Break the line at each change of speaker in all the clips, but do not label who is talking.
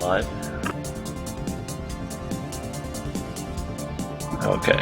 live? Okay.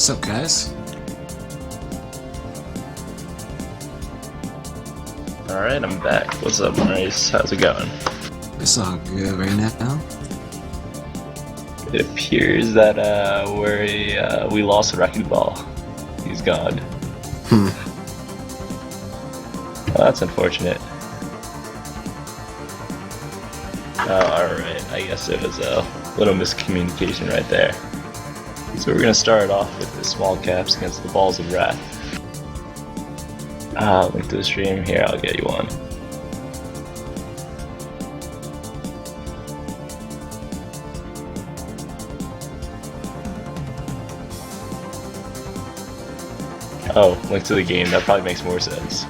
What's up, guys?
Alright, I'm back. What's up, Maurice? How's it going?
It's all good right now.
It appears that we lost Wrecking Ball. He's gone. Well, that's unfortunate. Oh, alright. I guess it was a little miscommunication right there. So we're going to start off with the small caps against the Balls of Wrath. Link to the stream here, I'll get you one. Oh, link to the game, that probably makes more sense.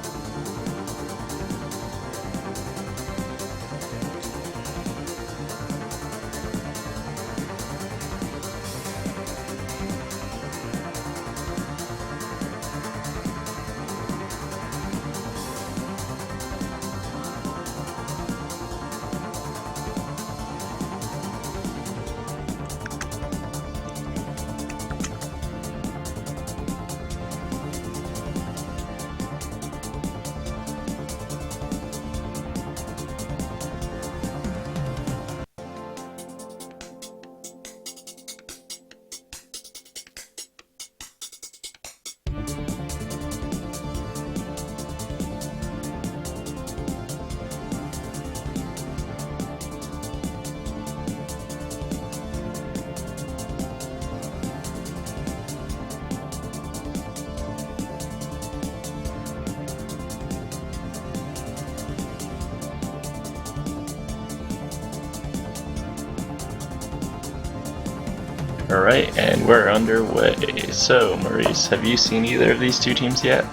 Alright, and we're underway. So, Maurice, have you seen either of these two teams yet?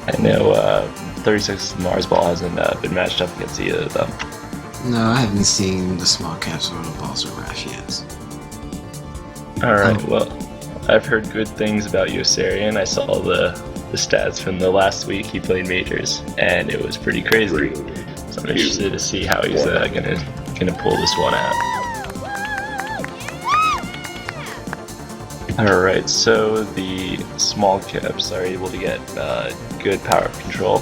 I know 36 Mars Ball hasn't been matched up against either of them.
No, I haven't seen the small caps or the balls of wrath yet.
Alright, well, I've heard good things about Yossarian. I saw the stats from the last week he played Majors, and it was pretty crazy. So I'm interested to see how he's gonna pull this one out. Alright, so the small caps are able to get good power control.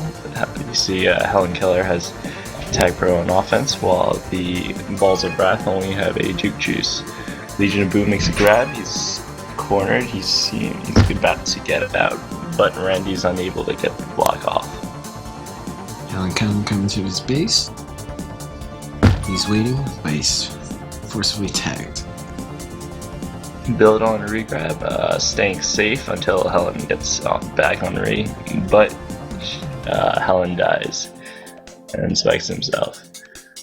You see Helen Keller has Tag Pro on offense, while the Balls of Wrath only have a Juke Juice. Legion of Boom makes a grab, he's cornered, he's about to get it out, but Randy's unable to get the block off.
Helen Keller coming to his base. He's waiting, but he's forcibly tagged.
Build on regrab, staying safe until Helen gets back on re, but Helen dies and spikes himself.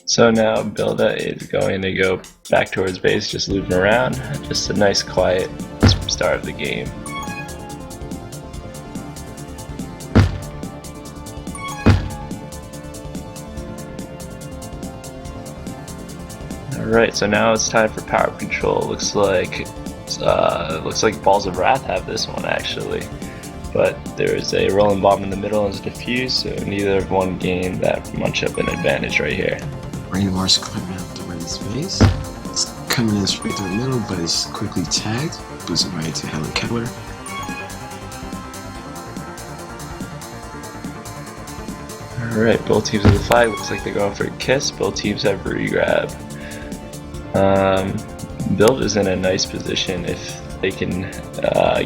So now Builda is going to go back towards base, just looping around. Just a nice quiet start of the game. Alright, so now it's time for power control. Looks like Balls of Wrath have this one actually. But there is a rolling bomb in the middle and it's diffused, so neither of one gained that much of an advantage right here.
Rain Mars climbing out the Rain's base. It's coming in straight through the middle, but it's quickly tagged. Boosting right to Helen Keller.
Alright, both teams have the flag. Looks like they're going for a kiss. Both teams have regrab. Build is in a nice position if they can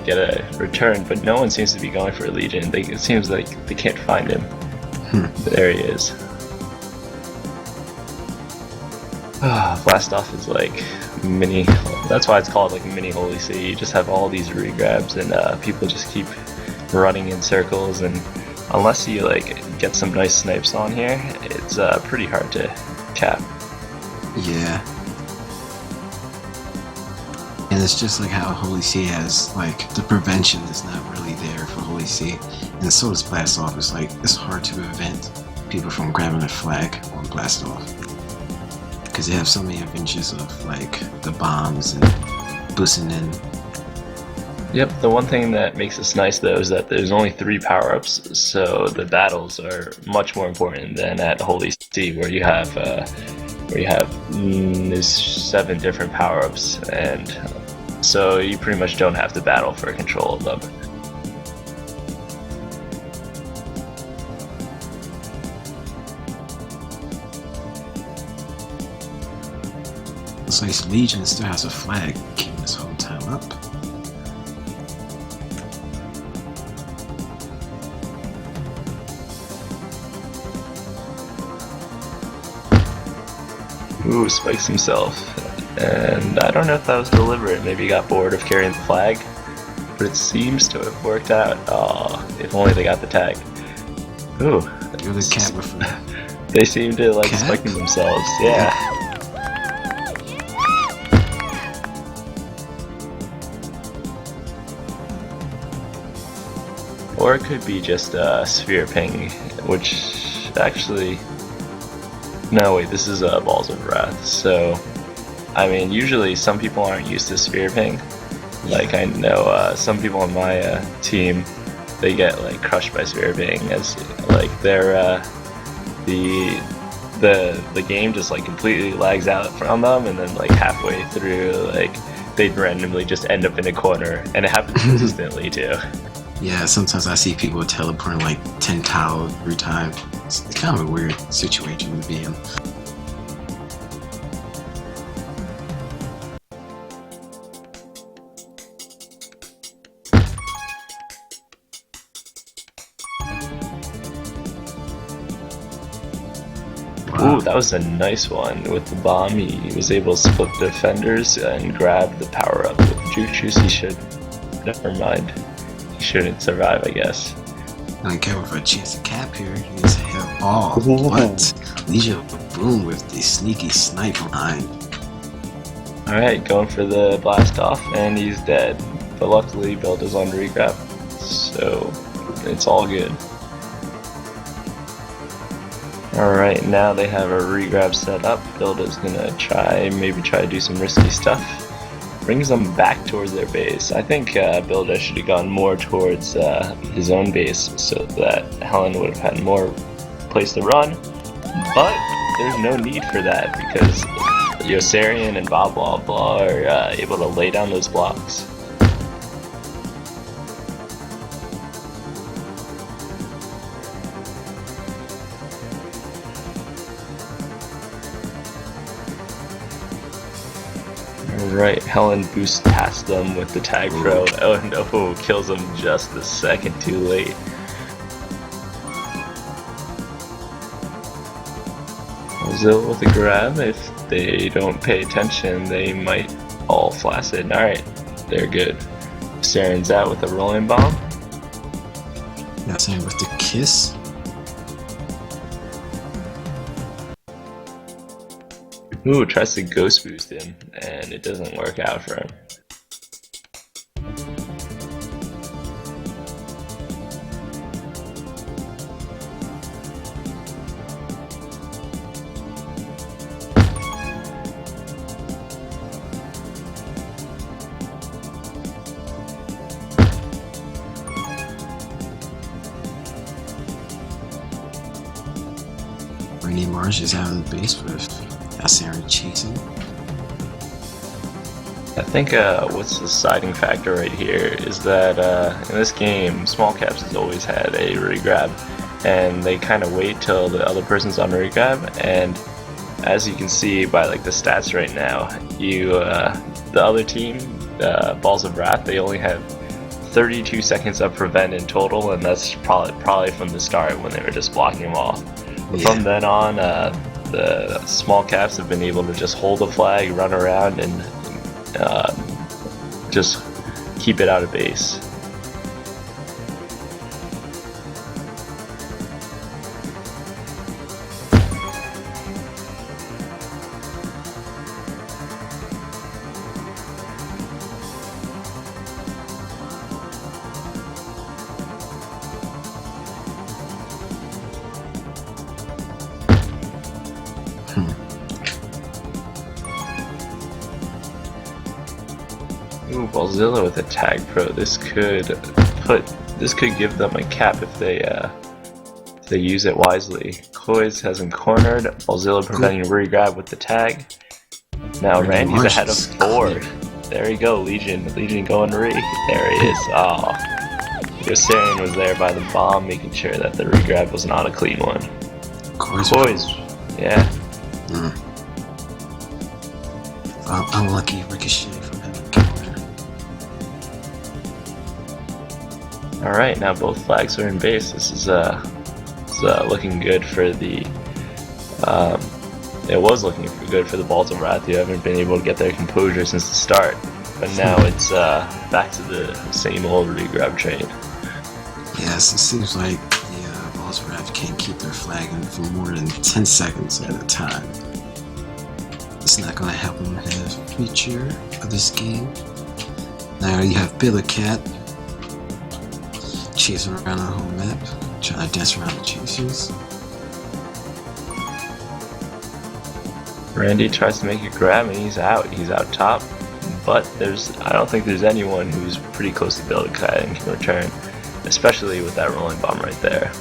get a return, but no one seems to be going for a Legion. It seems like they can't find him. There he is. Blastoff is like mini. That's why it's called like a mini Holy See. You just have all these regrabs, and people just keep running in circles. And unless you like get some nice snipes on here, it's pretty hard to cap.
Yeah. And it's just like how Holy See has, like, the prevention is not really there for Holy See. And so does Blastoff. It's like, it's hard to prevent people from grabbing a flag on Blastoff. Because they have so many adventures of, like, the bombs and boosting in.
Yep, the one thing that makes this nice though is that there's only 3 power-ups, so the battles are much more important than at Holy See, where you have there's 7 different power-ups, and so you pretty much don't have to battle for control of them.
Looks like Legion still has a flag keeping this whole time up.
Ooh, spikes himself. And I don't know if that was deliberate. Maybe he got bored of carrying the flag. But it seems to have worked out. Oh, if only they got the tag. Ooh.
You're the cat before.
They seem to like
Cat?
spiking themselves. Yeah. Or it could be just sphere ping, which actually... No, wait, this is Balls of Wrath. So, I mean, usually some people aren't used to sphere ping. Like, I know some people on my team, they get like crushed by sphere ping, as like they're the game just like completely lags out from them, and then like halfway through, like they'd randomly just end up in a corner, and it happens consistently too.
Yeah, sometimes I see people teleporting like 10 tiles every time. It's kind of a weird situation to be in.
Ooh, that was a nice one. With the bomb, he was able to split the defenders and grab the power up. With Juke Juice, he should. Never mind. He shouldn't survive, I guess.
Not care for a chance to cap here. He needs to hit all. But Legion of Boom with the sneaky snipe behind.
Alright, going for the blast off, and he's dead. But luckily, Builder's on regrab, so it's all good. Alright, now they have a regrab set up. Builder's gonna maybe try to do some risky stuff. Brings them back towards their base. I think Builder should have gone more towards his own base so that Helen would have had more place to run. But there's no need for that because Yossarian and Blah Blah Blah are able to lay down those blocks. Alright, Helen boosts past them with the tag throw. Oh no, kills them just a second too late. Zilla with a grab. If they don't pay attention, they might all flaccid. Alright, they're good. Saren's out with a rolling bomb.
That's him with the kiss.
Ooh, tries to ghost boost him, and it doesn't work out for him.
Rainy Marsh is out of the base with Saren chasing.
I think what's the deciding factor right here is that in this game, Small Caps has always had a regrab, and they kind of wait till the other person's on regrab. And as you can see by like the stats right now, the other team, Balls of Wrath, they only have 32 seconds of prevent in total, and that's probably from the start when they were just blocking them off.
Yeah.
From then on, the Small Caps have been able to just hold the flag, run around, and just keep it out of base. Ooh, Ballzilla with a tag pro. This could give them a cap if they use it wisely. Koiz has him cornered. Ballzilla preventing regrab with the tag. Now Randy's ahead of 4. There we go, Legion going re. There he is. Oh, Yossarian was there by the bomb, making sure that the regrab was not a clean one. Koiz, yeah.
Unlucky ricochet from him.
Alright, now both flags are in base. This is looking good for the it was looking good for the Balls of Wrath, who haven't been able to get their composure since the start. But now it's back to the same old regrab train.
Yes, it seems like the Balls of Wrath can't keep their flag in for more than 10 seconds at a time. It's not going to help them have a feature of this game. Now you have Billy Cat chasing around the whole map, trying to dance around the chasers.
Randy tries to make a grab and he's out top. But I don't think there's anyone who's pretty close to Billy Cat and can return, especially with that rolling bomb right there.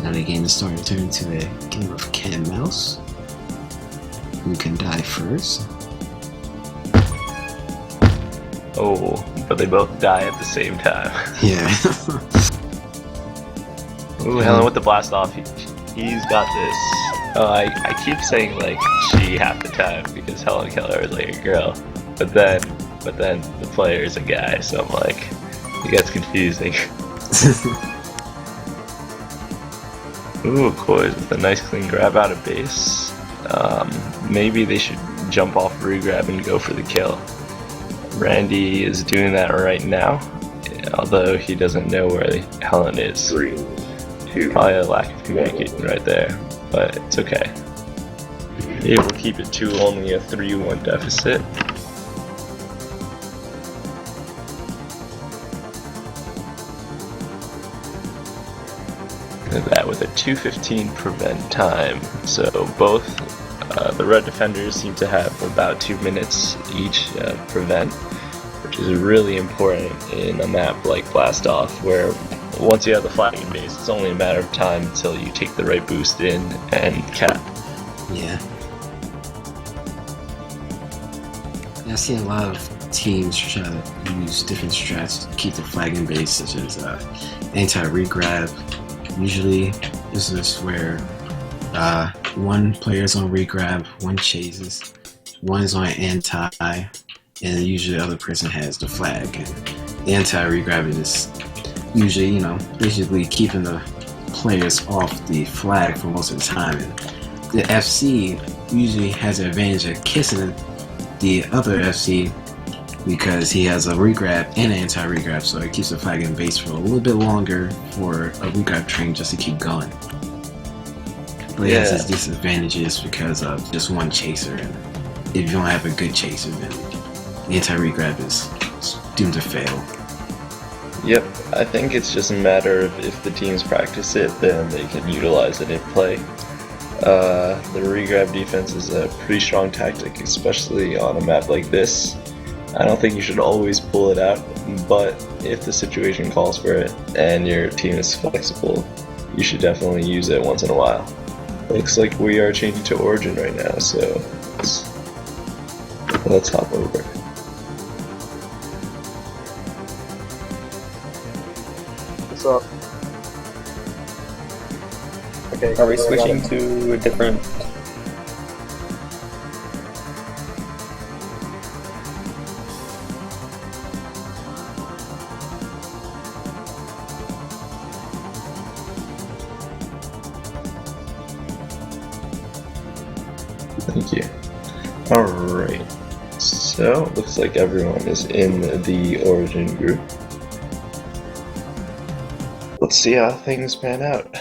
Now the game is starting to turn into a game of cat and mouse. Who can die first?
Oh, but they both die at the same time.
Yeah.
Ooh, Helen with the blast off. He's got this. Oh, I keep saying like she half the time because Helen Keller is like a girl, but then the player is a guy, so I'm like, it gets confusing. Ooh, Koiz with a nice clean grab out of base. Maybe they should jump off regrab and go for the kill. Randy is doing that right now, although he doesn't know where Helen is.
3, 2,
Probably a lack of communication right there, but it's okay. Able to keep it to only a 3-1 deficit. And that with a 2:15 prevent time. So both the red defenders seem to have about 2 minutes each prevent, which is really important in a map like Blast Off, where once you have the flagging base, it's only a matter of time until you take the right boost in and cap.
Yeah. I've seen a lot of teams try to use different strats to keep the flagging base, such as anti-regrab. Usually, this is where one player's on regrab, one chases, one is on anti, and usually the other person has the flag. And the anti-regrab is usually, basically keeping the players off the flag for most of the time. And the FC usually has the advantage of kissing the other FC because he has a regrab and an anti-regrab, so it keeps the flag in base for a little bit longer for a regrab train just to keep going. But it has its disadvantages because of just one chaser, and if you don't have a good chaser, then the anti-regrab is doomed to fail.
Yep, I think it's just a matter of if the teams practice it, then they can utilize it in play. The regrab defense is a pretty strong tactic, especially on a map like this. I don't think you should always pull it out, but if the situation calls for it and your team is flexible, you should definitely use it once in a while. Looks like we are changing to Origin right now, so let's hop over.
What's up? Okay, are we switching to a different?
Thank you. Alright, so looks like everyone is in the Origin group. Let's see how things pan out.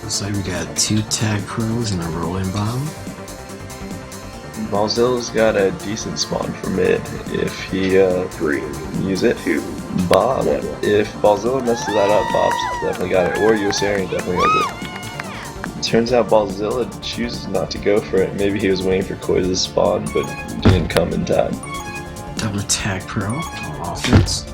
Looks like we got 2 tag pros and a rolling bomb.
Balzill's got a decent spawn for mid if he
3,
use it.
2,
Bob, if Balzilla messes that up, Bob's definitely got it, or Yosarian definitely has it. Turns out Balzilla chooses not to go for it. Maybe he was waiting for Koiz's spawn, but didn't come in time.
Double tag pro on offense.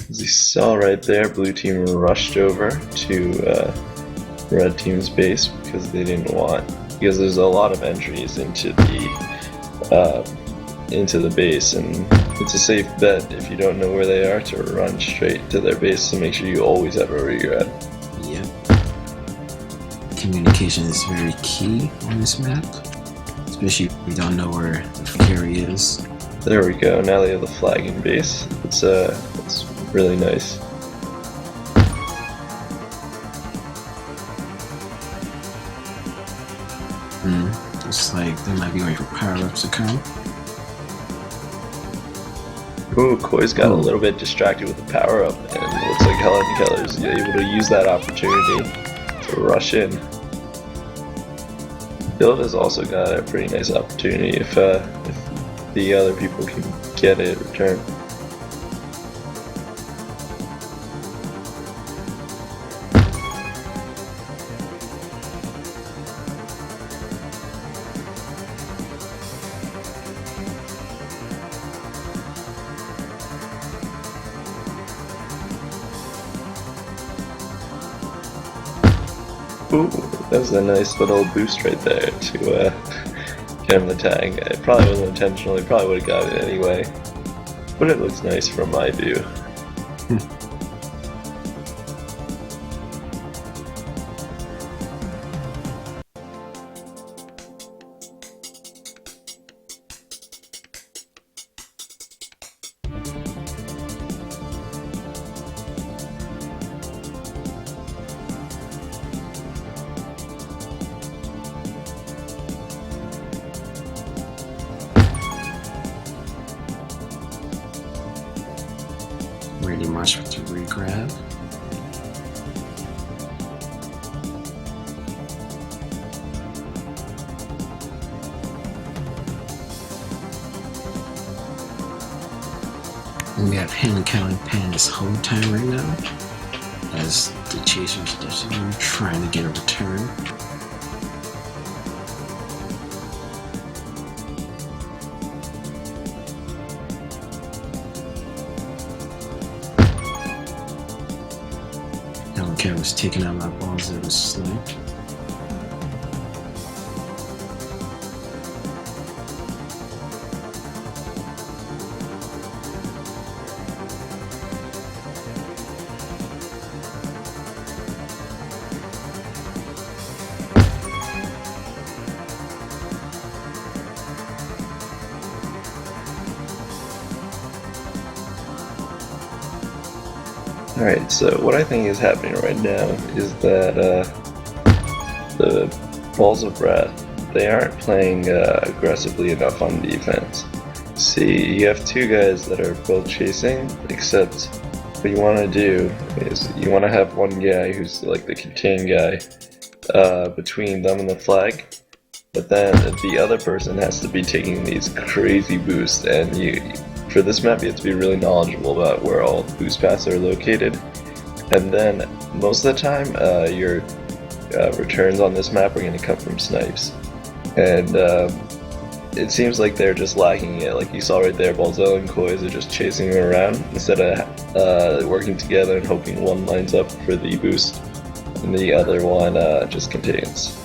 As you saw right there, blue team rushed over to red team's base because they didn't want, because there's a lot of entries into the base, and it's a safe bet if you don't know where they are to run straight to their base to make sure you always have a regrab.
Yep. communication is very key on this map, especially if we don't know where the carry is.
There we go. Now they have the flag in base. It's really nice.
Looks like they might be waiting for power-ups to come.
Ooh, Koi's got a little bit distracted with the power up, and it looks like Helen Keller's able to use that opportunity to rush in. Build has also got a pretty nice opportunity if the other people can get it returned. Ooh, that was a nice little boost right there to get him the tag. It probably wasn't intentional, he probably would have got it anyway. But it looks nice from my view.
Ready much with the regrab. And we have Helen Keller paying this whole time right now, as the chasers are trying to get a return. Helen Keller was taking out my balls that was slick.
Alright, so what I think is happening right now is that the Balls of Wrath, they aren't playing aggressively enough on defense. See, you have two guys that are both chasing, except what you want to do is you want to have one guy who's like the contain guy between them and the flag, but then the other person has to be taking these crazy boosts, and for this map, you have to be really knowledgeable about where all boost paths are located. And then, most of the time, your returns on this map are going to come from snipes. And it seems like they're just lacking it. Like you saw right there, Balzel and Koiz are just chasing them around instead of working together and hoping one lines up for the boost and the other one just contains.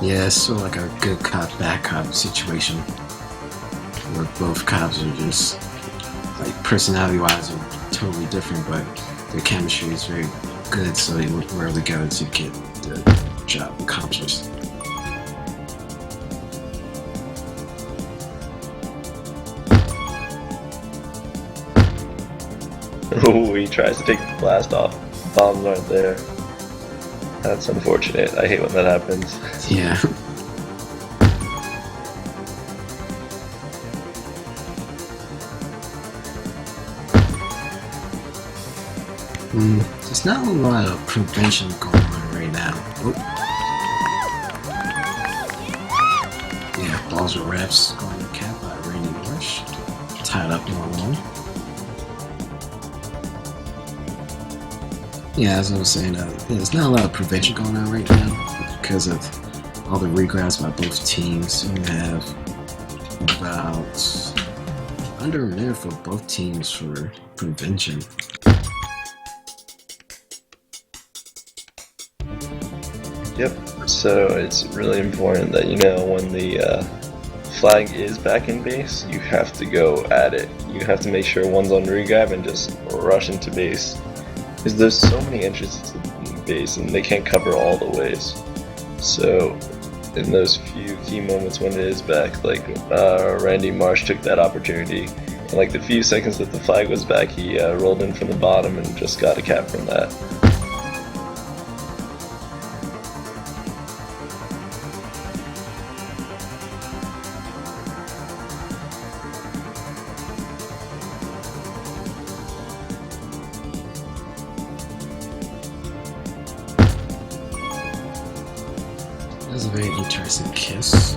Yeah, it's sort of like a good cop, bad cop situation, where both cops are just, like, personality-wise are totally different, but their chemistry is very good, so they work well together to get the job accomplished.
Oh, he tries to take the blast off. Bombs aren't there. That's unfortunate. I hate when that happens.
Yeah. There's not a lot of prevention going on right now. Oh. Yeah, Balls of Refs going to cap by Rainy Marsh. Tied up 1-1. Yeah, as I was saying, there's not a lot of prevention going on right now because of all the regrabs by both teams. We have about under a minute for both teams for prevention.
Yep, so it's really important that when the flag is back in base, you have to go at it. You have to make sure one's on regrab and just rush into base. Because there's so many entrances to base, and they can't cover all the ways. So in those few key moments when it is back, like Randy Marsh took that opportunity. In like the few seconds that the flag was back, he rolled in from the bottom and just got a cap from that.
That was a very interesting kiss.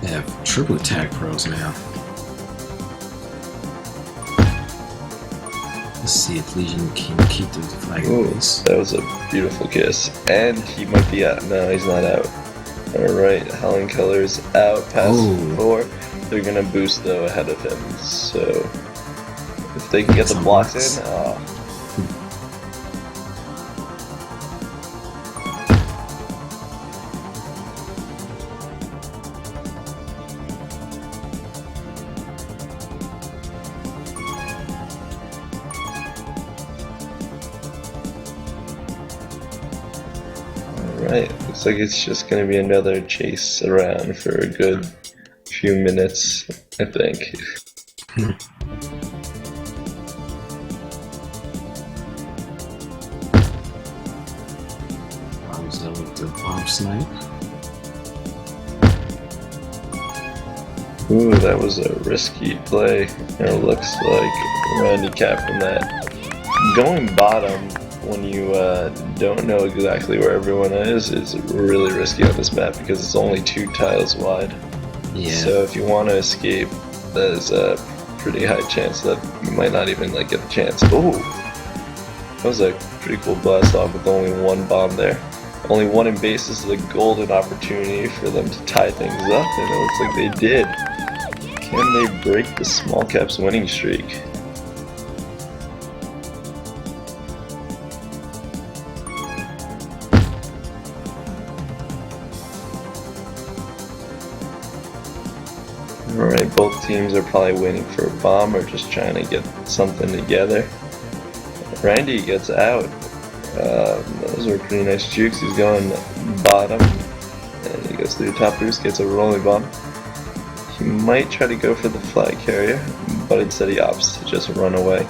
They have triple tag pros now. Let's see if Legion can keep the flag in
Ooh,
place.
that was a beautiful kiss. And he might be out. No, he's not out. Alright, Helen Keller's out past
Ooh.
4. They're gonna boost though ahead of him. So if they can get the
Some
blocks
blocks.
in, oh. Alright, looks like it's just gonna be another chase around for a good few minutes, I think.
Bombs out with the bomb snipe.
Ooh, that was a risky play. It looks like Randy capped from that. Going bottom when you don't know exactly where everyone is really risky on this map because it's only 2 tiles wide.
Yeah.
So if you want to escape, there's a pretty high chance that you might not even like get a chance. Ooh, that was a pretty cool blast off with only 1 bomb there. Only 1 in base is a golden opportunity for them to tie things up, and it looks like they did. Can they break the small caps winning streak? Alright, both teams are probably waiting for a bomb or just trying to get something together. Randy gets out. Those are pretty nice jukes. He's going bottom, and he goes through the top boost, gets a rolling bomb. He might try to go for the flag carrier, but instead he opts to just run away.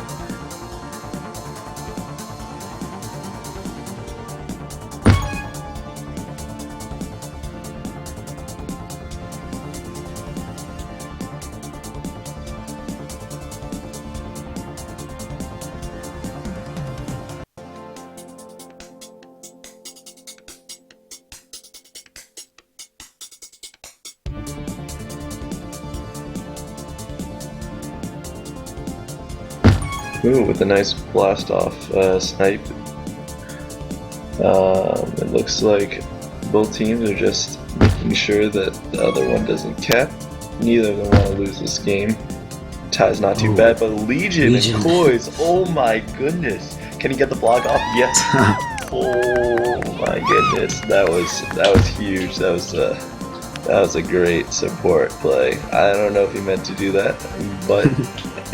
Ooh, with a nice blast off snipe. It looks like both teams are just making sure that the other one doesn't cap. Neither of them want to lose this game. Tie's not too
Ooh.
bad, but Legion
Legion.
and Koi's, oh my goodness. Can he get the block off? Yes. Oh my goodness, that was huge. That was a great support play. I don't know if he meant to do that, but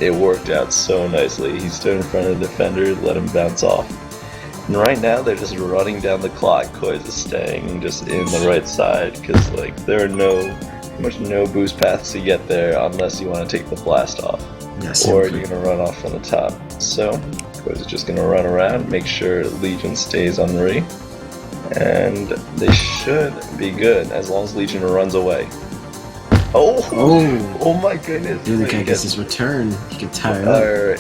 it worked out so nicely. He stood in front of the defender, let him bounce off. And right now they're just running down the clock. Koi's is staying just in the right side because like there are pretty much no boost paths to get there unless you want to take the blast off,
Yes,
or
simply.
you're gonna run off from the top. So Koi's is just gonna run around, make sure Legion stays on Re, and they should be good as long as Legion runs away. Oh,
Oh,
my goodness!
the other
Wait,
guy
he
gets his return. He can tie it up.
Alright.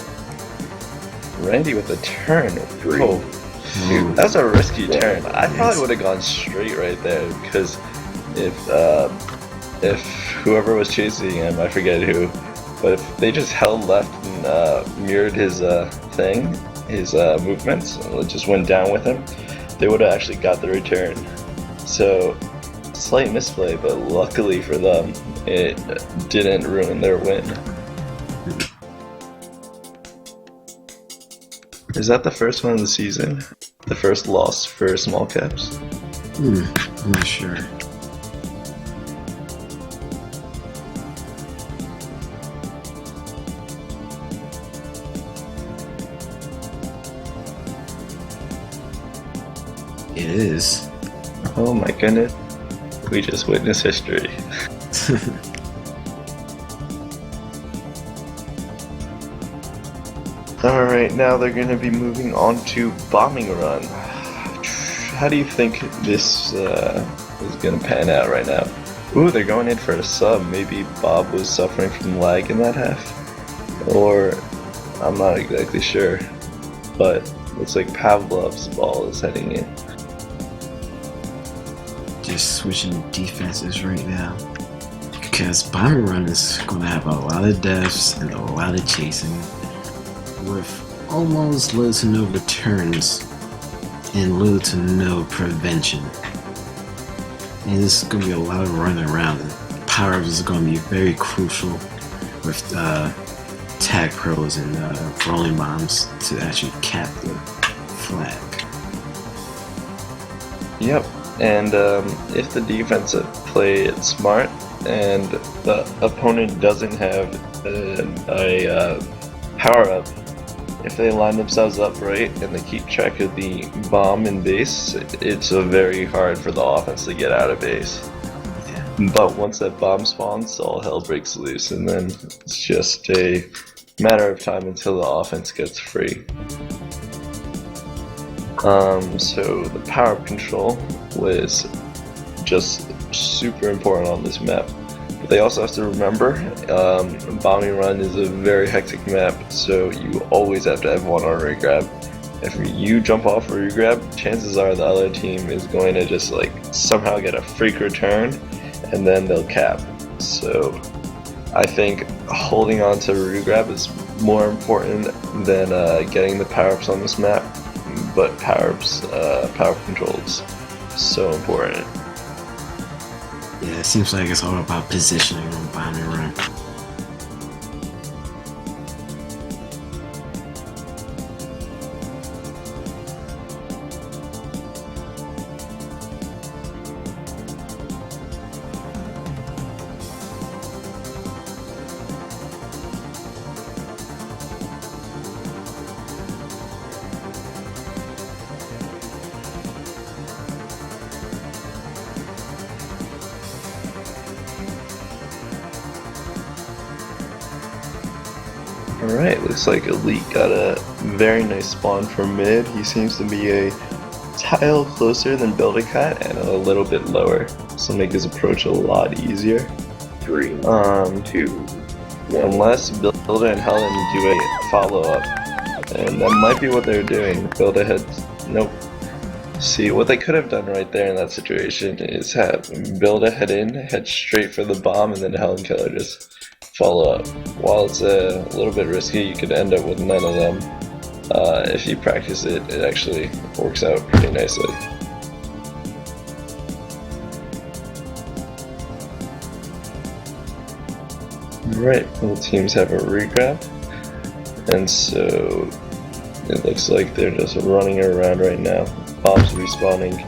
Randy with a turn. Oh,
Ooh.
shoot. That was a risky turn. I probably would have gone straight right there because if whoever was chasing him, I forget who, but if they just held left and mirrored his thing, his movements, and just went down with him, they would have actually got the return. So, slight misplay, but luckily for them, it didn't ruin their win. Is that the first one of the season? The first loss for small caps?
I'm not sure. It is.
Oh my goodness. We just witnessed history. Alright, now they're going to be moving on to Bombing Run. How do you think this is going to pan out right now? Ooh, they're going in for a sub. Maybe Bob was suffering from lag in that half? Or, I'm not exactly sure. But looks like Pavlov's ball is heading in.
Just switching defenses right now. Because Bombing Run is going to have a lot of deaths and a lot of chasing. With almost little to no returns and little to no prevention. And this is going to be a lot of running around. Power-ups is going to be very crucial with tag pros and rolling bombs to actually cap the flag.
Yep, and if the defense play it smart and the opponent doesn't have a power-up, if they line themselves up right and they keep track of the bomb in base, it's very hard for the offense to get out of base.
Yeah.
But once that bomb spawns, all hell breaks loose, and then it's just a matter of time until the offense gets free. So the power control was just super important on this map. But they also have to remember, Bombing Run is a very hectic map, so you always have to have one on regrab. If you jump off a regrab, chances are the other team is going to just like somehow get a freak return, and then they'll cap. So I think holding on to regrab is more important than getting the power-ups on this map, but power-ups, power control is so important.
Yeah, it seems like it's all about positioning on Bombing Run.
Alright, looks like Elite got a very nice spawn from mid. He seems to be a tile closer than Build-A-Cat and a little bit lower, so make his approach a lot easier.
3, 2, 1.
Unless Builder and Helen do a follow-up, and that might be what they're doing. Builder had, nope. See, what they could have done right there in that situation is have Builder head in, head straight for the bomb, and then Helen Killer just follow up. While it's a little bit risky, you could end up with none of them. If you practice it, it actually works out pretty nicely. Alright, both teams have a regrab, and so it looks like they're just running around right now. Bombs respawning.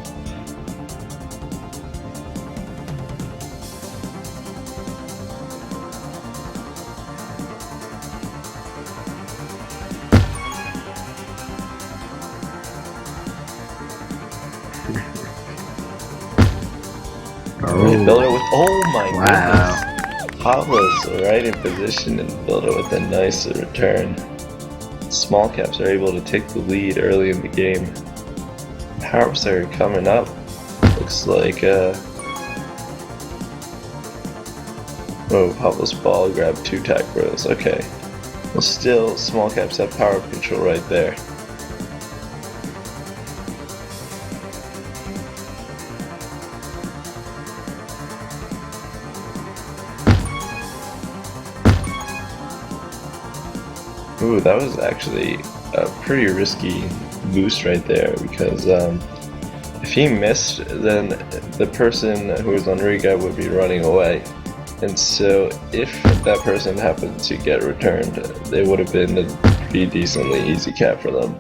Oh,
Builder with, oh my
wow.
goodness! Pablo's right in position and Builder with a nice return. Small caps are able to take the lead early in the game. Power-ups are coming up. Looks like oh, Pablo's ball grabbed 2 tag bros. Okay. Well, still, small caps have power control right there. Ooh, that was actually a pretty risky boost right there, because if he missed, then the person who was on regrab would be running away. And so if that person happened to get returned, they would have been a pretty decently easy cap for them.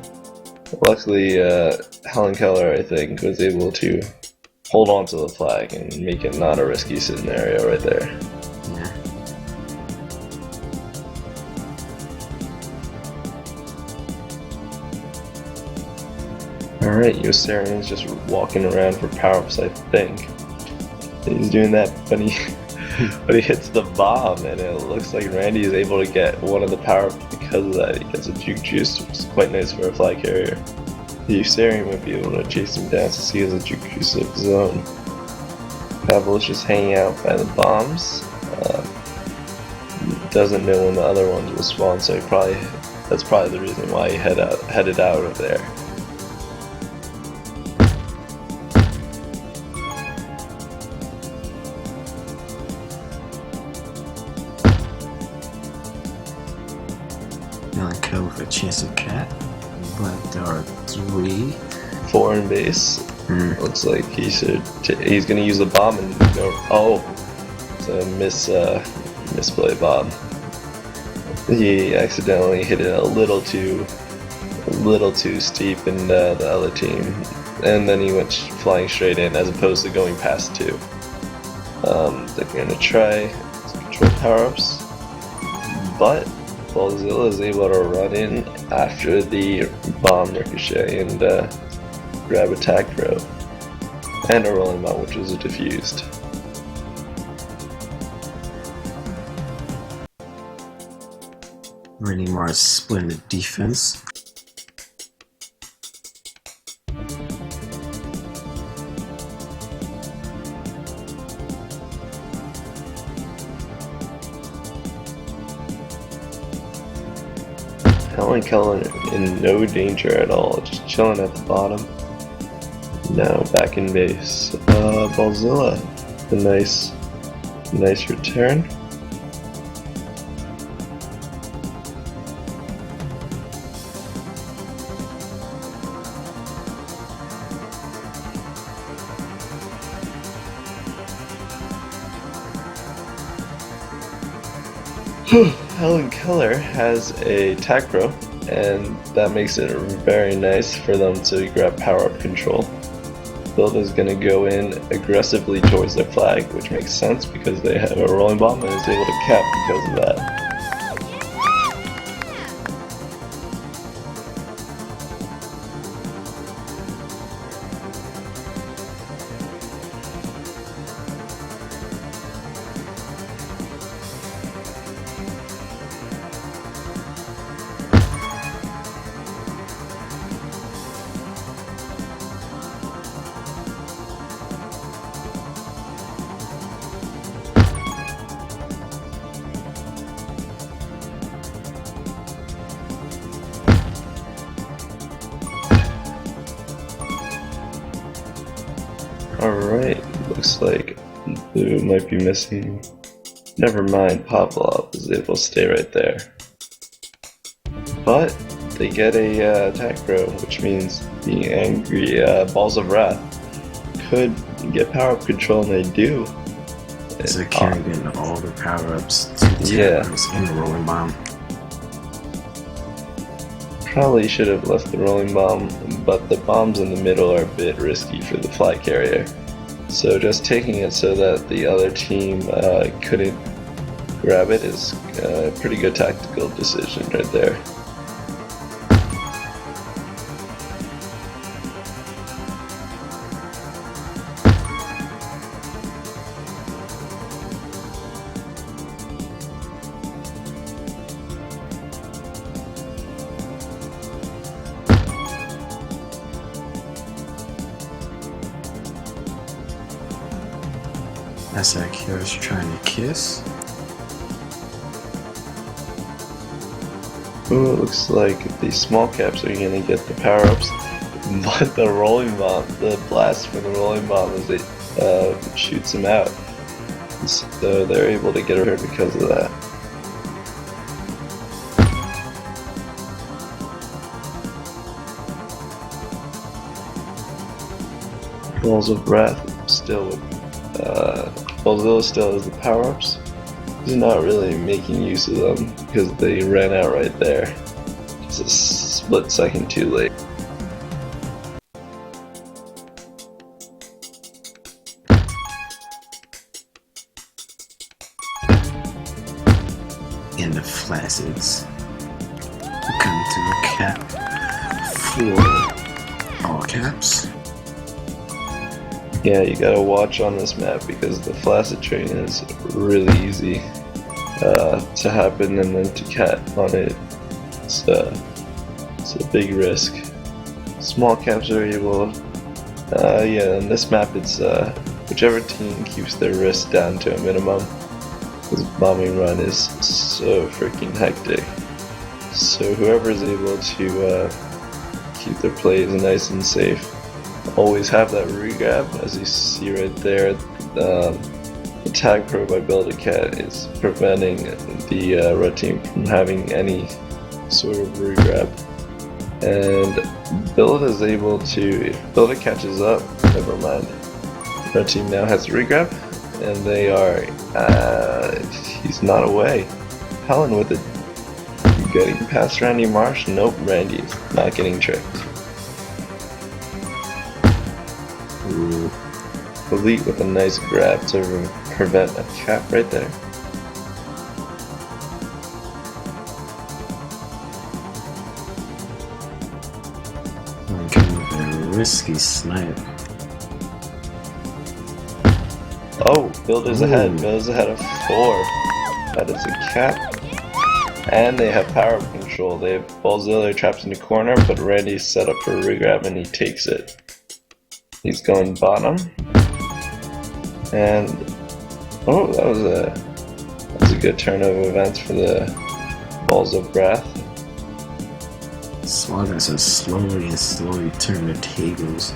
Luckily, Helen Keller, I think, was able to hold on to the flag and make it not a risky scenario right there.
Yeah.
Alright, Yossarian's just walking around for power-ups, I think. He's doing that, but he hits the bomb, and it looks like Randy is able to get one of the power-ups because of that. He gets a juke juice, which is quite nice for a fly carrier. The Yossarian might be able to chase him down since he has a juke juice of his own. Pavel is just hanging out by the bombs. Doesn't know when the other ones will spawn, so that's probably the reason why he headed out of there.
Helen Keller with a chance of cat, but there are 3.
4 in base. Looks like he's gonna use the bomb and go. Oh, it's a misplay bomb. He accidentally hit it a little too steep in the other team, and then he went flying straight in as opposed to going past 2. They're gonna try to control power-ups, but Ballzilla is able to run in after the bomb ricochet and grab attack throw and a rolling bomb, which was diffused.
Randy Mars splitting the defense.
Helen Keller in no danger at all, just chilling at the bottom. Now back in base. Ballzilla, a nice return. Helen Keller has a Tacro, and that makes it very nice for them to grab power-up control. Build is going to go in aggressively towards their flag, which makes sense because they have a rolling bomb and is able to cap because of that. Alright, looks like Blue might be missing. Never mind, Pavlov is able to stay right there. But they get a attack throw, which means the angry Balls of Wrath could get power-up control, and they do.
So Karen getting all the power-ups to the and the rolling bomb.
Probably should have left the rolling bomb, but the bombs in the middle are a bit risky for the fly carrier. So just taking it so that the other team couldn't grab it is a pretty good tactical decision right there.
That's Kira's trying to kiss.
Ooh, it looks like the small caps are gonna get the power-ups, but the rolling bomb, the blast from the rolling bomb as it shoots them out. So they're able to get her because of that. Balls of Wrath still with Ballzilla still has the power-ups. He's not really making use of them because they ran out right there. Just a split second too late.
And the Flacids come to a cap for All caps.
Yeah, you gotta watch on this map because the flaccid train is really easy to happen, and then to cat on it, it's a big risk. Small caps are able, yeah, on this map it's whichever team keeps their risk down to a minimum. This bombing run is so freaking hectic. So whoever is able to keep their plays nice and safe, always have that regrab, as you see right there. The tag pro by Build a Cat is preventing the red team from having any sort of regrab. And Build is able to, if Build a catches up, never mind. Red team now has regrab, and they are, he's not away. Helen with it. Getting past Randy Marsh? Nope, Randy's not getting tricked.
Ooh.
Elite with a nice grab to prevent a cap right there.
Kind of a risky snipe.
Oh, Builder's ahead.
Ooh.
Builder's ahead of 4. That is a cap. And they have power control. They have Ballzilla traps in the corner, but Randy's set up for a regrab and he takes it. He's going bottom. And oh, that was a good turn of events for the Balls of Wrath.
Small guys are slowly turning the tables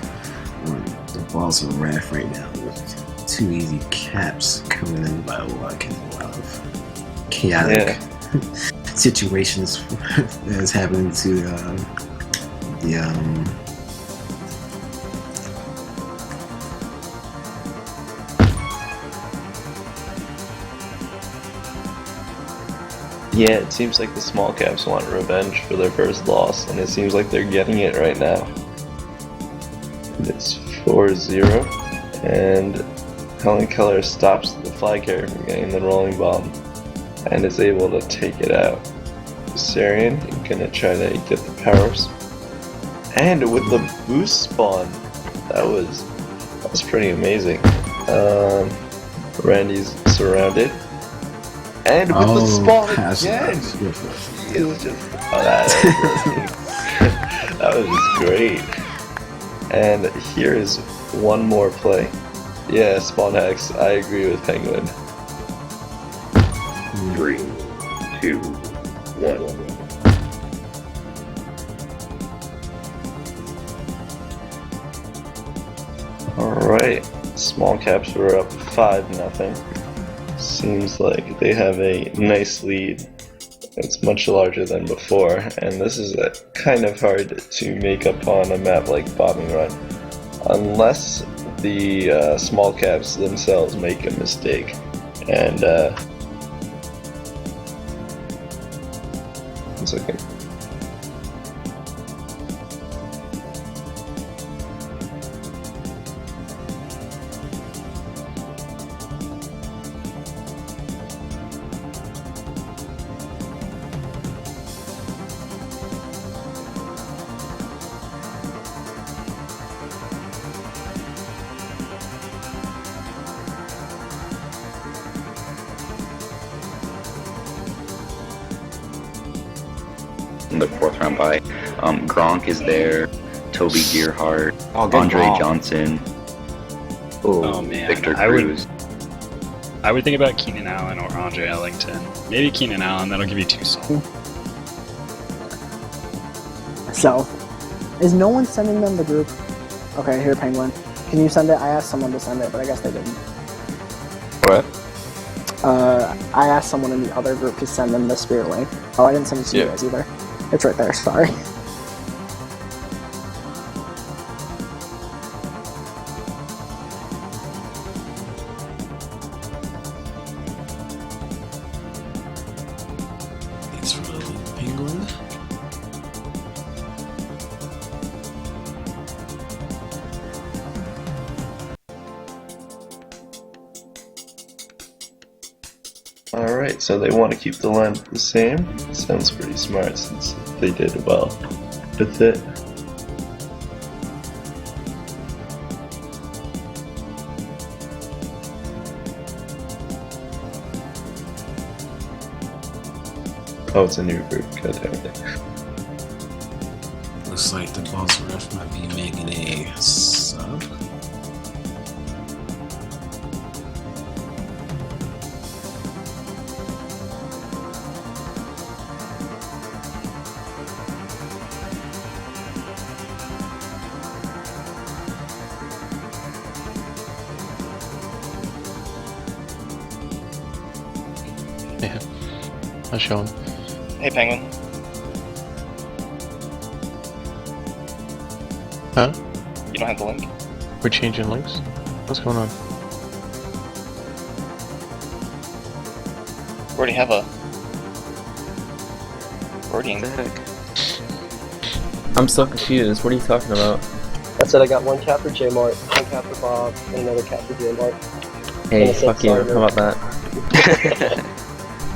on the Balls of Wrath right now with 2 easy caps coming in by luck and a lot of chaotic situations that is happening to
Yeah, it seems like the small caps want revenge for their first loss, and it seems like they're getting it right now. It's 4-0, and Helen Keller stops the fly carrier from getting the rolling bomb, and is able to take it out. Sarian gonna try to get the powers, and with the boost spawn, that was pretty amazing. Randy's surrounded. And with the spawn again! He is just, that was just great. And here is one more play. Yeah, spawn hacks, I agree with Penguin.
3, 2, 1.
Alright, small caps were up 5-0. Seems like they have a nice lead. It's much larger than before, and this is kind of hard to make up on a map like Bombing Run, unless the small caps themselves make a mistake. And one second.
In the 4th round bye. Gronk is there, Toby Gearhart,
Oh, good
Andre
ball.
Johnson,
Oh man,
Victor
I
Cruz.
would think about Keenan Allen or Andre Ellington. Maybe Keenan Allen, that'll give you 2 souls.
So, is no one sending them the group? Okay, here, Penguin. Can you send it? I asked someone to send it, but I guess they didn't.
What?
I asked someone in the other group to send them the spirit link. Oh, I didn't send it to you
Yeah.
guys either. It's right there, sorry.
Thanks for the link, Penguin.
Alright, so they want to keep the line the same. Sounds pretty smart since they did well with it. Oh, it's a new group. God damn it.
Looks like the boss ref might be making a sub.
Yeah, I'll show him.
Hey, Penguin.
Huh?
You don't have the link?
We're changing links? What's going on?
We already have a... Wording.
What the heck? I'm so confused. What are you talking about?
I said I got one cap for J-Mart, one cap for Bob, and another cap for J-Mart.
Hey,
And
fuck you.
Sarver.
How about that?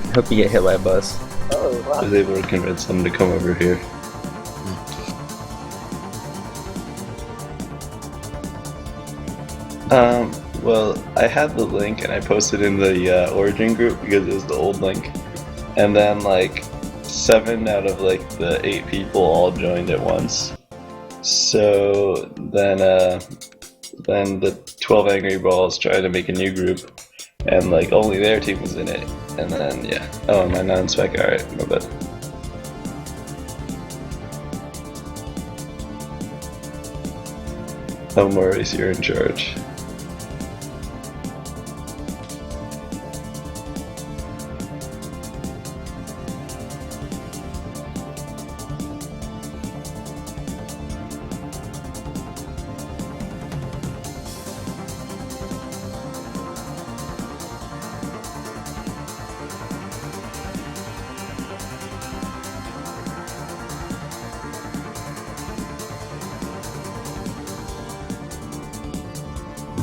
I hope you get hit by a bus.
Oh,
I
wow.
was able to convince them to come over here. Well, I had the link and I posted in the Origin group because it was the old link. And then, like, 7 out of, like, the 8 people all joined at once. So then the 12 Angry Balls tried to make a new group. And, like, only their team was in it. And then, yeah. Oh, my non-spec, alright, my bad. Oh, Maurice, you're in charge.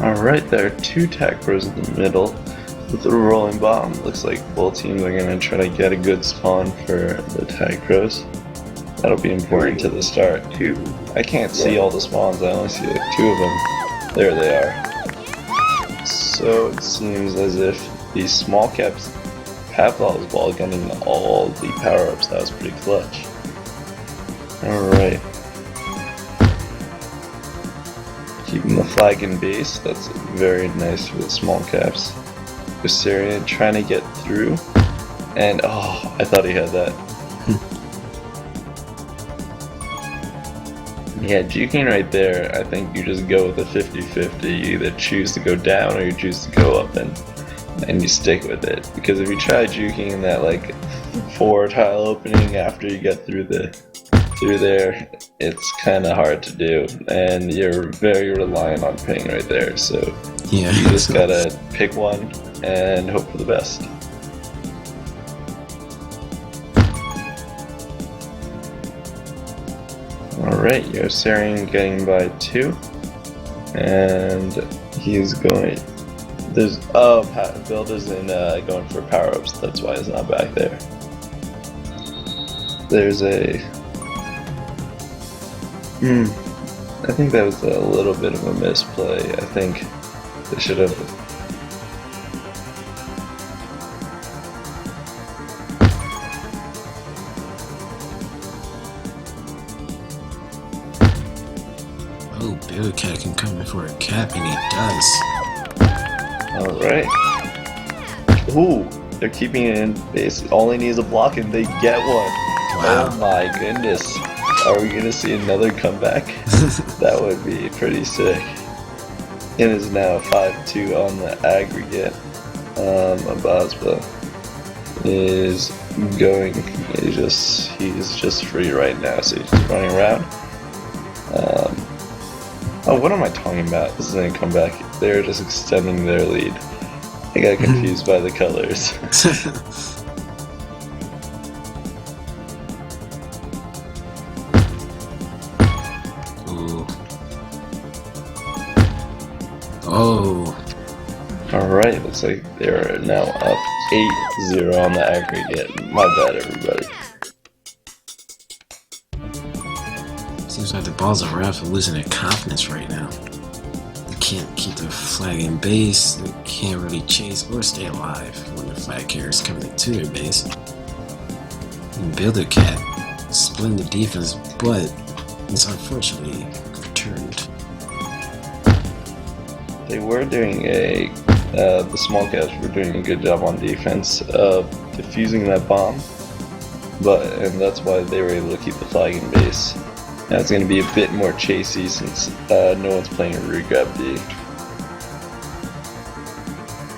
Alright, there are 2 Tac Bros in the middle with a rolling bomb. Looks like both teams are going to try to get a good spawn for the Tac Bros. That'll be important to the start.
2.
I can't see all the spawns, I only see like 2 of them. There they are. So it seems as if these small caps have Law's Ball getting all the power-ups. That was pretty clutch. Alright. Keeping the flag in base, that's very nice for the small caps. Viserion trying to get through, and oh, I thought he had that. Yeah, juking right there, I think you just go with a 50-50. You either choose to go down or you choose to go up and you stick with it. Because if you try juking in that like 4 tile opening after you get through there, it's kind of hard to do, and you're very reliant on ping right there, so
Yeah.
you just gotta pick one and hope for the best. Alright, Yossarian getting by 2, and he's going, Build isn't going for power-ups, that's why he's not back there. There's a I think that was a little bit of a misplay. I think they should have.
Oh, Bearcat can come in for a cap, and he does.
Alright. Ooh, they're keeping it in base. All he needs is a block and they get one.
Wow.
Oh my goodness. Are we gonna see another comeback? That would be pretty sick. It is now 5-2 on the aggregate. Abazba is going, he's just free right now, so he's just running around. Oh, what am I talking about? This isn't a comeback. They're just extending their lead. I got confused by the colors.
Ooh. Oh.
Alright, looks like they're now up 8-0 on the aggregate. My bad, everybody.
Seems like the balls of Wrath are losing their confidence right now. They can't keep their flag in base, they can't really chase or stay alive when the flag carriers coming into their base. And Builder Cat splitting the defense, but it's unfortunately returned.
They were doing the small caps were doing a good job on defense of defusing that bomb, and that's why they were able to keep the flag in base. Now it's going to be a bit more chasey since no one's playing root grab D.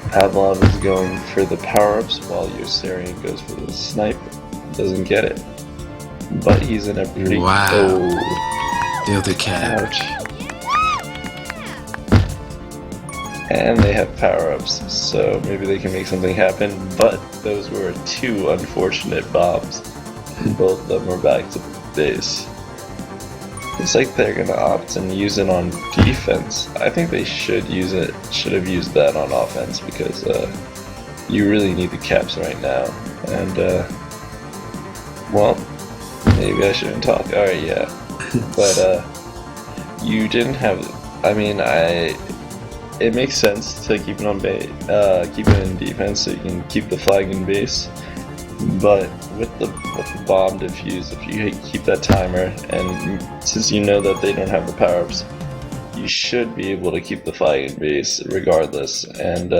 Pavlov is going for the power-ups while Yossarian goes for the snipe. Doesn't get it. But he's in a pretty...
Wow.
Oh.
Builder Cat.
Ouch. And they have power-ups, so maybe they can make something happen, but those were two unfortunate bombs. Both of them are back to base. Looks like they're gonna opt and use it on defense. I think they should have used that on offense because you really need the caps right now. And well, maybe I shouldn't talk. Alright, yeah. But you didn't have, it makes sense to keep it on keep it in defense so you can keep the flag in base. But with the bomb defuse, if you keep that timer, and since you know that they don't have the power-ups, you should be able to keep the flag in base regardless. And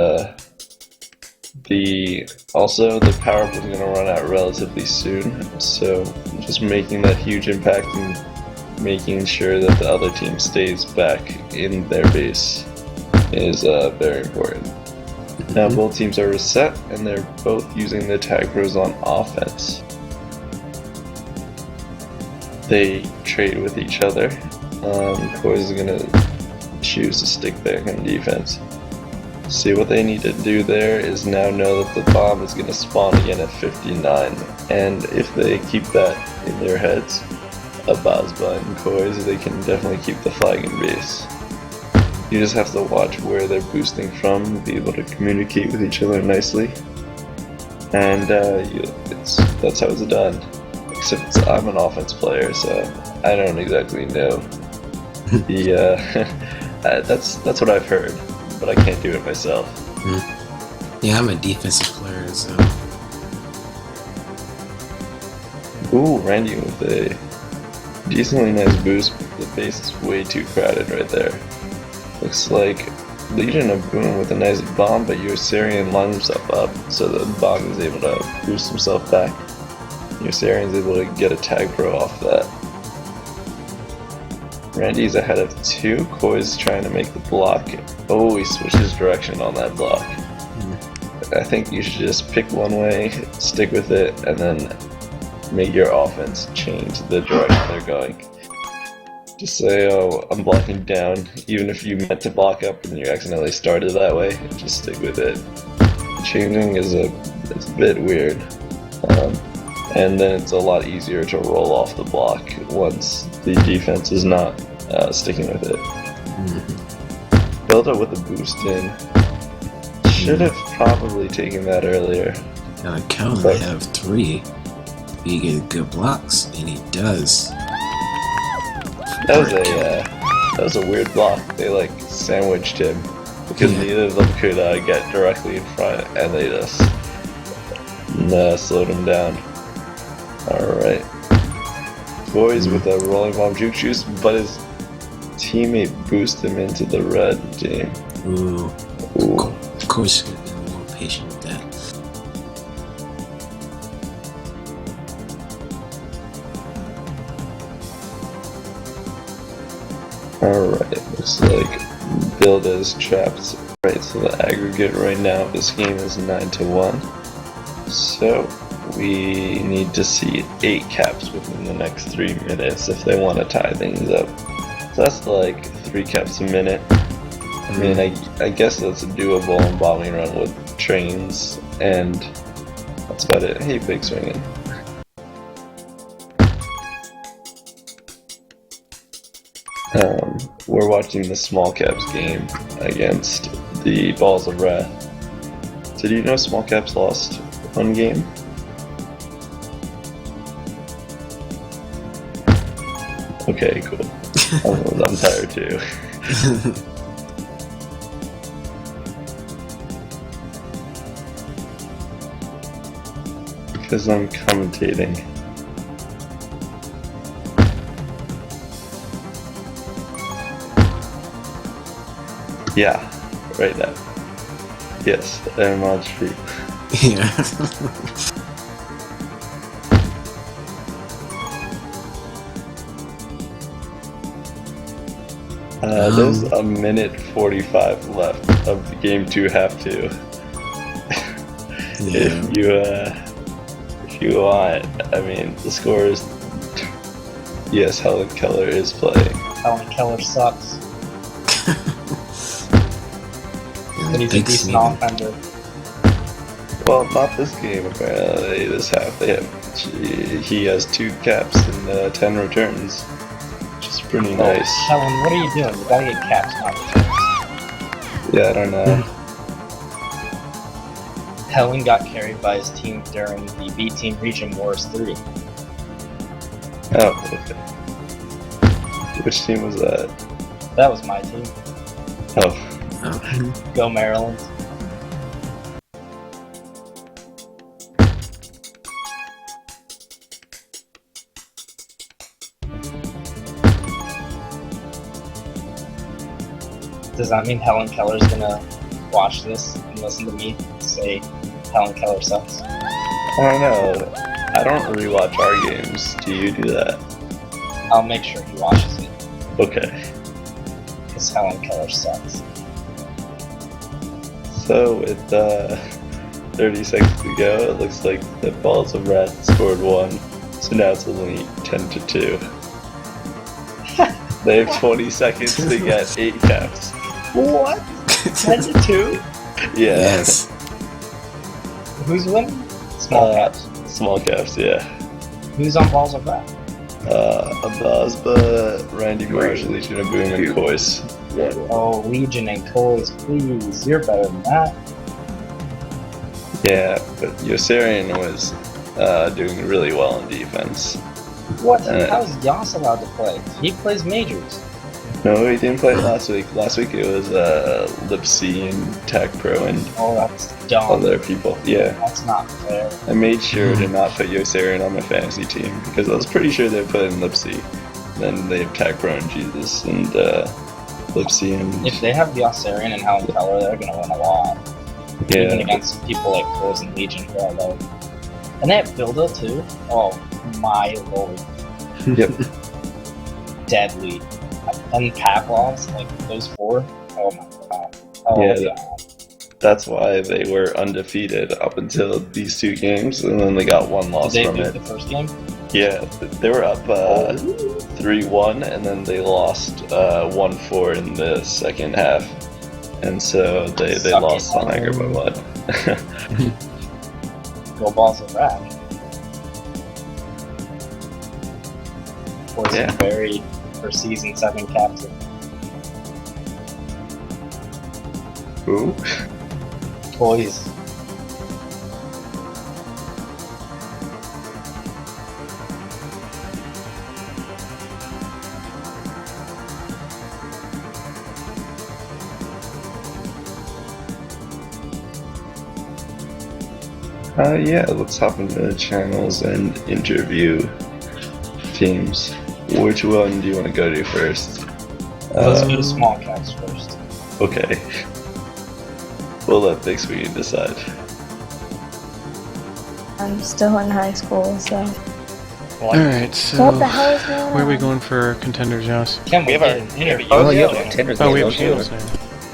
also the power-up is going to run out relatively soon, so just making that huge impact and making sure that the other team stays back in their base is very important. Now both teams are reset and they're both using the tag pros on offense. They trade with each other. Koi's is gonna choose to stick back in defense. See, what they need to do there is now know that the bomb is gonna spawn again at 59, and if they keep that in their heads, Abazba and Koi's, they can definitely keep the flag in base. You just have to watch where they're boosting from, be able to communicate with each other nicely, and that's how it's done. Except I'm an offense player, so I don't exactly know. That's what I've heard, but I can't do it myself.
Yeah, I'm a defensive player, so.
Ooh, Randy with a decently nice boost, but the base is way too crowded right there. Looks like Legion of Boom with a nice bomb, but Yossarian lines himself up, so the bomb is able to boost himself back. Yossarian's able to get a tag pro off that. Randy's ahead of 2. Koi's trying to make the block. Oh, he switches direction on that block. I think you should just pick one way, stick with it, and then make your offense change the direction they're going. Just say, oh, I'm blocking down, even if you meant to block up and you accidentally started that way, just stick with it. Changing is a bit weird, and then it's a lot easier to roll off the block once the defense is not sticking with it. Build up with a boost in. Should have probably taken that earlier.
Now the count they have 3. He gets good blocks, and he does.
That was a weird block. They like sandwiched him because neither of them could get directly in front, and they just slowed him down. Alright. Boys with a rolling bomb juke juice, but his teammate boosted him into the red team.
Ooh.
Ooh.
Of course, should have been more patient with that.
Alright, looks like Build is trapped. Right, so the aggregate right now of this game is 9-1. So we need to see 8 caps within the next 3 minutes if they want to tie things up. So that's like 3 caps a minute. I mean, I guess that's doable in bombing run with trains, and that's about it. Hey, Big Swingin'. We're watching the Small Caps game against the Balls of Wrath. Did you know Small Caps lost one game? Okay, cool. I'm tired too. Because I'm commentating. Yeah, right now. Yes, I'm on stream.
Yeah.
There's a minute 45 left of the game 2 half 2.
Yeah.
If you want, I mean, the score is. Yes, Helen Keller is playing.
Helen Keller sucks.
Yeah,
But he's a
big
decent
sneaking.
offender.
Well, not this game apparently. This half, they have. He has 2 caps and 10 returns, which is pretty nice.
Helen, what are you doing? You gotta get caps, not returns.
Yeah, I don't know.
Helen got carried by his team during the B Team Region Wars 3.
Oh, okay. Which team was that?
That was my team.
Oh,
Oh.
Go Maryland. Does that mean Helen Keller's gonna watch this and listen to me say Helen Keller sucks?
I don't know. I don't rewatch our games. Do you do that?
I'll make sure he watches it,
Okay.
because Helen Keller sucks.
So with 30 seconds to go, it looks like the Balls of Wrath scored 1. So now it's only 10 to 2. They have 20 seconds to get 8 caps.
What? 10 to 2?
Yeah.
Yes.
Who's winning? Small caps.
Small caps, yeah.
Who's on Balls of Wrath?
Abazba, Randy Marsh, Legion of Boom, and Kois.
1.
Oh, Legion and Coles, please. You're better than that.
Yeah, but Yossarian was doing really well in defense.
What? How is Yas allowed to play? He plays majors.
No, he didn't play last week. Last week it was Lipsy and Tech Pro and
Oh, that's dumb.
other people. Yeah.
That's not fair.
I made sure to not put Yossarian on my fantasy team because I was pretty sure they put in Lipsy. Then they have Tech Pro and Jesus and Lipsy and
If they have Yossarian and Helen Keller, they're gonna win a lot. Even
yeah.
against people like Coles and Legion, who I love. And they have Builder too. Oh my lord.
Yep.
Deadly. And Pavlovs, like those 4. Oh my god. Oh
Yeah,
yeah.
That's why they were undefeated up until these 2 games, and then they got 1 loss
Did they
from
lose
it.
the first game?
Yeah, they were up 3-1, and then they lost 1-4 in the second half, and so they
Suck
lost
it.
on Niagara by 1.
Go Balls of Wrath. Poison
Yeah.
Berry for season 7 captain.
Who?
Toys.
Yeah, let's hop into the channels and interview teams. Which one do you want to go to first?
Let's go to small caps first.
Okay. We'll let Big Sweeney decide.
I'm still in high school, so.
Alright, so
What the hell is going on?
where are we going for contenders, Joss?
Can we
We have
get
our
an interview?
Oh,
yeah.
yeah, contenders
Oh,
game,
we have
don't you?
shields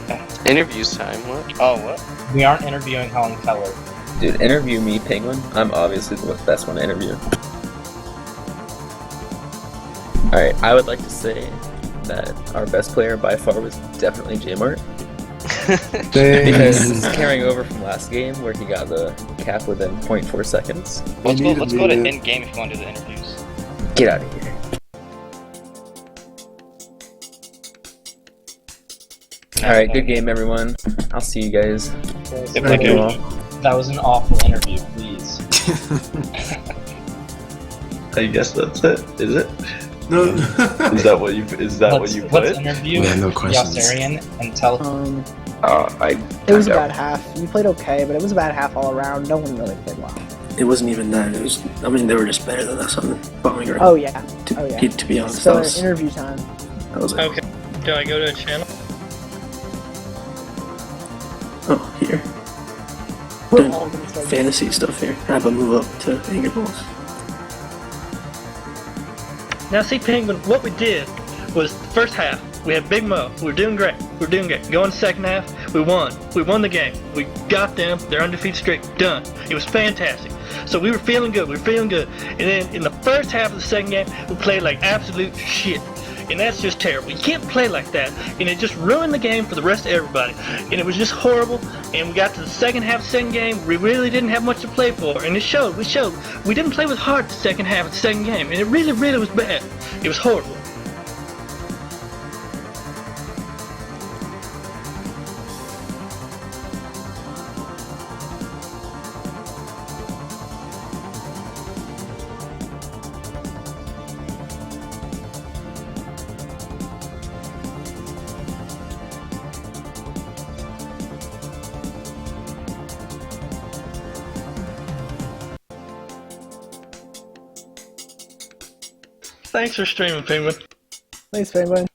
now.
Interviews time, what?
Oh, what?
We aren't interviewing Helen Keller.
Dude, interview me, Penguin. I'm obviously the best one to interview. Alright, I would like to say that our best player by far was definitely J-Mart. Because carrying over from last game where he got the cap within 0.4 seconds.
Let's go to in-game if you want to do the interviews.
Get out of here. Alright, good game everyone. I'll see you guys.
Yep, thank you.
That was an awful interview, please.
I guess that's it. Is it?
No.
Is that what you? Is that what you put?
Let's interview
Yeah, no questions.
Yossarian and tell
I
It was a
timed out.
bad half. You played okay, but it was a bad half all around. No one really played well.
it wasn't even that. It was, I mean, they were just better than us on bombing run.
Oh yeah.
To,
Oh yeah.
to be honest,
So
that was,
interview time.
that was like,
Okay. Do I go to a channel?
oh, here.
We're
Doing
all gonna start.
fantasy stuff here. I have a move up to Angry Balls.
Now see, Penguin, what we did was the first half, we had Big Mo. We were doing great. We were doing great. Going to the second half, we won. We won the game. We got them. Their undefeated streak done. It was fantastic. So we were feeling good. We were feeling good. And then in the first half of the second game, we played like absolute shit. And that's just terrible. You can't play like that. And it just ruined the game for the rest of everybody. And it was just horrible. And we got to the second half of the second game. We really didn't have much to play for. And it showed. We showed. We didn't play with heart the second half of the second game. And it really, really was bad. It was horrible. Thanks for streaming, Penguin.
Thanks, Penguin.